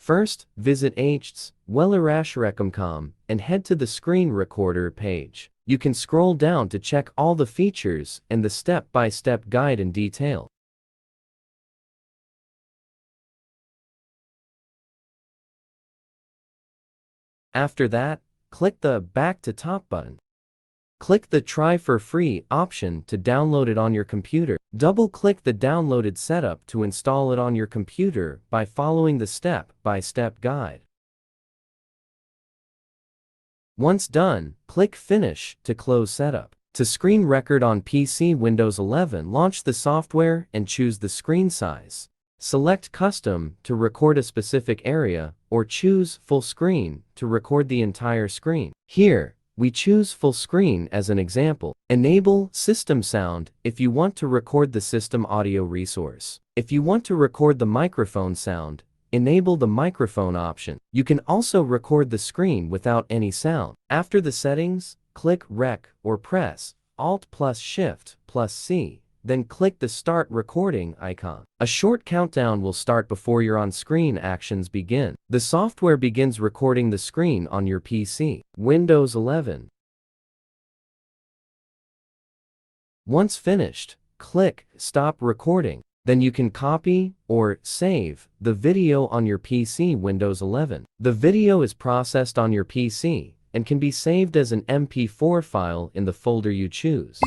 First, visit iReaShare.com and head to the screen recorder page. You can scroll down to check all the features and the step-by-step guide in detail. After that, click the Back to Top button. Click the Try for Free option to download it on your computer. Double-click the downloaded setup to install it on your computer by following the step-by-step guide. Once done, click Finish to close setup. To screen record on PC Windows 11, launch the software and choose the screen size. Select Custom to record a specific area, or choose Full Screen to record the entire screen. Here, we choose full screen as an example. Enable system sound if you want to record the system audio resource. If you want to record the microphone sound, enable the microphone option. You can also record the screen without any sound. After the settings, click Rec or press Alt plus Shift plus C, then click the Start Recording icon. A short countdown will start before your on-screen actions begin. The software begins recording the screen on your PC. Windows 11. Once finished, click Stop Recording. Then you can copy or save the video on your PC Windows 11. The video is processed on your PC and can be saved as an MP4 file in the folder you choose.